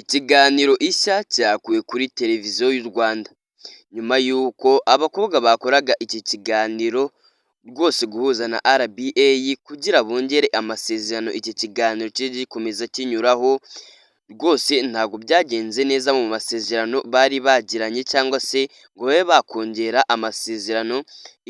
Ikiganiro ishya cyakuwe kuri televiziyo y'u Rwanda, nyuma y'uko abakobwa bakoraga iki kiganiro rwose guhuza na RBA kugira bongere amasezerano, iki kiganiro kijye gikomeza kinyuraho, rwose ntabwo byagenze neza mu masezerano bari bagiranye cyangwa se ngo babe bakongera amasezerano,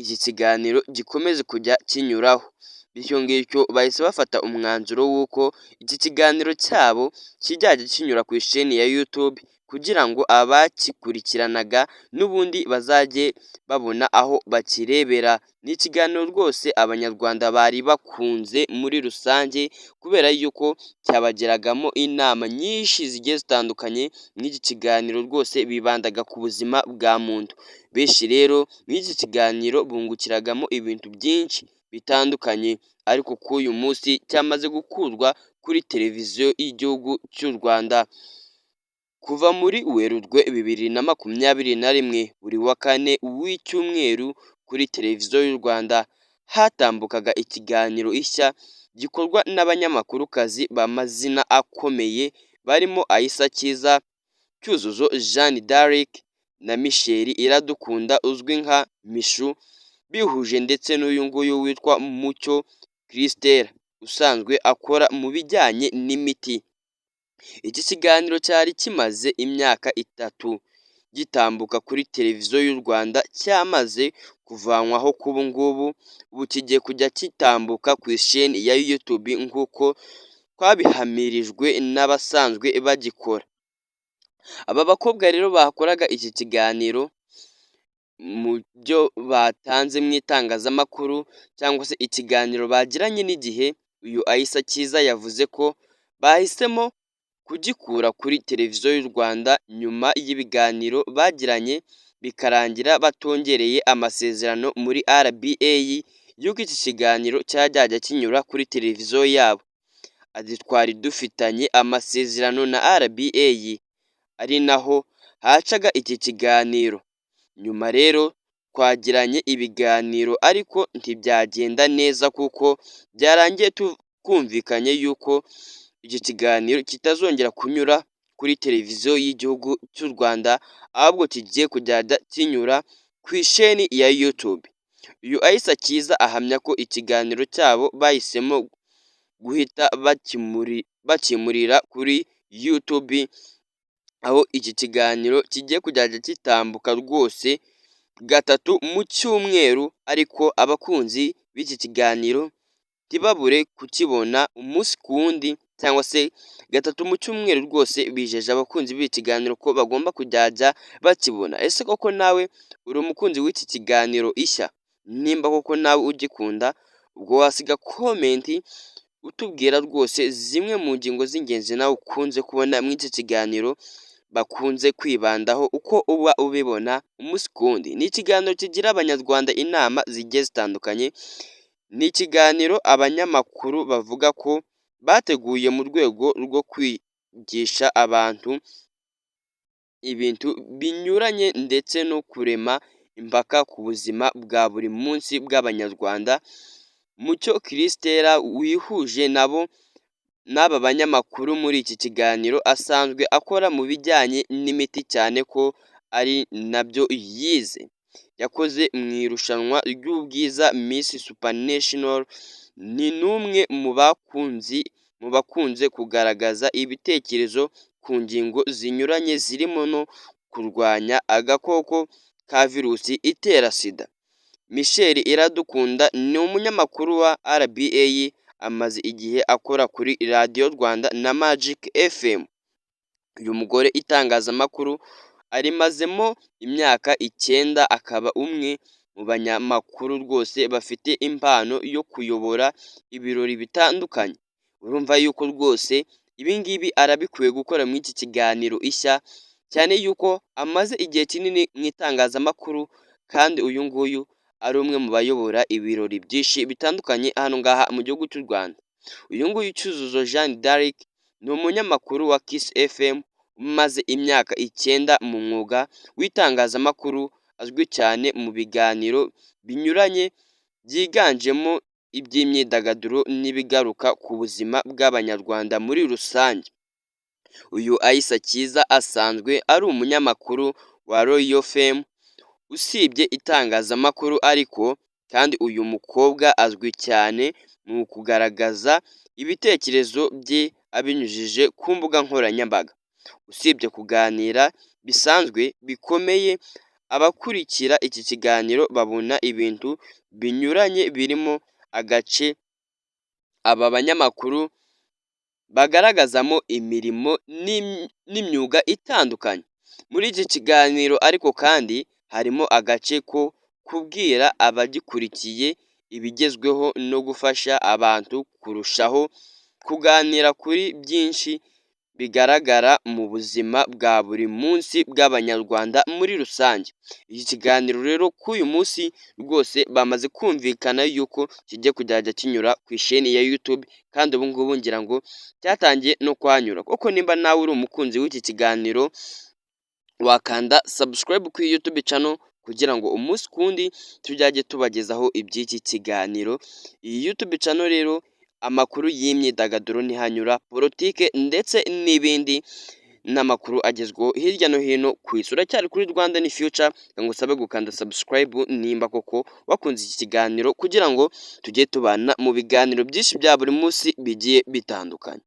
iki kiganiro gikomeze kujya kinyuraho, bityo ngicyo bahise bafata umwanzuro w'uko iki kiganiro cyabo kizajya kinyura ku isheni ya YouTube kugira ngo abagikurikiranaga n'ubundi bazajye babona aho bakirebera. Ni ikiganiro rwose abanyarwanda bari bakunze muri rusange kubera yuko cyabageragamo inama nyinshi zigiye zitandukanye, n'iki kiganiro rwose bibandaga ku buzima bwa muntu, benshi rero n'iki kiganiro bungukiragamo ibintu byinshi bitandukanye, ariko kuri uyu munsi cyamaze gukurwa kuri televiziyo y'igihugu cy'u Rwanda. Kuva muri Werurwe 2021 buri wa kane w'icyumweru kuri televiziyo y'u Rwanda hatambukaga ikiganiro ishya gikorwa n'abanyamakurukazi b'amazina akomeye barimo Aissa Kiza, Cyuzuzo Jeanne d'Arc na Michel Iradukunda uzwi nka Mishu, bihuje ndetse n'uyu nguyu witwa Mucyo Christelle usanzwe akora mu bijyanye n'imiti. Iki kiganiro cyari kimaze imyaka 3 gitambuka kuri televiziyo y'u Rwanda, cyamaze kuvanwaho k'ubu ngubu, ubu kigiye kujya kitambuka ku isheni ya YouTube nk'uko twabihamirijwe n'abasanzwe bagikora. Aba bakobwa rero bakoraga iki kiganiro mu byo batanze mu itangazamakuru cyangwa se ikiganiro bagiranye n'igihe, uyu Aissa Kiza yavuze ko bahisemo kugikura kuri televiziyo y'u Rwanda nyuma y'ibiganiro bagiranye bikarangira batongereye amasezerano muri RBA y'uko iki kiganiro cyajya kinyura kuri televiziyo yabo. Ati twari dufitanye amasezerano na RBA ari naho hacaga iki kiganiro, nyuma rero twagiranye ibiganiro ariko ntibyagenda neza kuko byarangiye twumvikanye yuko iki kiganiro kitazongera kunyura kuri televiziyo y'igihugu cy'u Rwanda, ahubwo kigiye kujya kinyura ku isheni ya YouTube. Uyu Aissa Kiza ahamya ko ikiganiro cyabo bahisemo guhita bakimurira kuri YouTube, aho iki kiganiro kigiye kujya gitambuka rwose 3 mu cyumweru, ariko abakunzi b'iki kiganiro ntibabure kukibona umunsi ku wundi cyangwa se 3 mu cyumweru. Rwose bijeje abakunzi b'iki kiganiro ko bagomba kujya bakibona. Ese koko nawe uri umukunzi w'iki kiganiro ishya? Nimba koko nawe ugikunda, ubwo wasiga komenti utubwira rwose zimwe mu ngingo z'ingenzi nawe ukunze kubona muri iki kiganiro bakunze kwibandaho, uko uba ubibona umunsi ku wundi. Ni ikiganiro kigira abanyarwanda inama zigiye zitandukanye, ni ikiganiro abanyamakuru bavuga ko bateguye mu rwego rwo kwigisha abantu ibintu binyuranye ndetse no kurema impaka ku buzima bwa buri munsi bw'abanyarwanda. Mucyo Christelle wihuje n'aba banyamakuru muri iki kiganiro, asanzwe akora mu bijyanye n'imiti cyane ko ari nabyo yize. Yakoze mu irushanwa ry'ubwiza Miss Supranational, ni n'umwe mu bakunze kugaragaza ibitekerezo ku ngingo zinyuranye zirimo no kurwanya agakoko ka virusi itera sida. Michel Iradukunda ni umunyamakuru wa RBA, amaze igihe akora kuri radiyo Rwanda na Magic FM. Uyu mugore itangazamakuru arimazemo imyaka 9, akaba umwe mu banyamakuru rwose bafite impano yo kuyobora ibirori bitandukanye. Urumva yuko rwose ibi ngibi arabikwiye gukora muri iki kiganiro ishya, cyane yuko amaze igihe kinini mu itangazamakuru, kandi uyu nguyu ari umwe mu bayobora ibirori byinshi bitandukanye hano ngaha mu gihugu cy'u Rwanda. Uyu nguyu Cyuzuzo Jeanne d'Arc ni umunyamakuru wa Kiss FM umaze imyaka 9 mu mwuga w'itangazamakuru, azwi cyane mu biganiro binyuranye byiganjemo iby'imyidagaduro n'ibigaruka ku buzima bw'abanyarwanda muri rusange. Uyu Aisha Kiza asanzwe ari umunyamakuru wa Royal FM, usibye itangazamakuru ariko kandi uyu mukobwa azwi cyane mu kugaragaza ibitekerezo bye abinyujije ku mbuga nkoranyambaga. Usibye kuganira bisanzwe bikomeye, abakurikira iki kiganiro babona ibintu binyuranye birimo agace aba banyamakuru bagaragazamo imirimo n'imyuga itandukanye. Muri iki kiganiro ariko kandi harimo agace ko kubwira abagikurikiye ibigezweho no gufasha abantu kurushaho kuganira kuri byinshi bigaragara mu buzima bwa buri munsi bw'Abanyarwanda muri rusange. Iki kiganiro rero k'uyu munsi rwose bamaze kumvikana yuko kijya kuzajya kinyura ku isheni ya YouTube, kandi ubu ngubu ngira ngo cyatangiye no kuhanyura. Koko nimba nawe uri umukunzi w'iki kiganiro, wakanda subscribe kuri YouTube channel kugira ngo umunsi kundi tujyajye tubagezaho iby'iki kiganiro. Iyi YouTube channel rero amakuru y'imyidagaduro ntihanyura, politike ndetse n'ibindi n'amakuru agezweho hirya no hino ku isi. Uracyari kuri Rwanda ni Future, ngo usabe gukanda subscribe nimba koko wakunze iki kiganiro, kugira ngo tujye tubana mu biganiro byinshi bya buri munsi bigiye bitandukanye.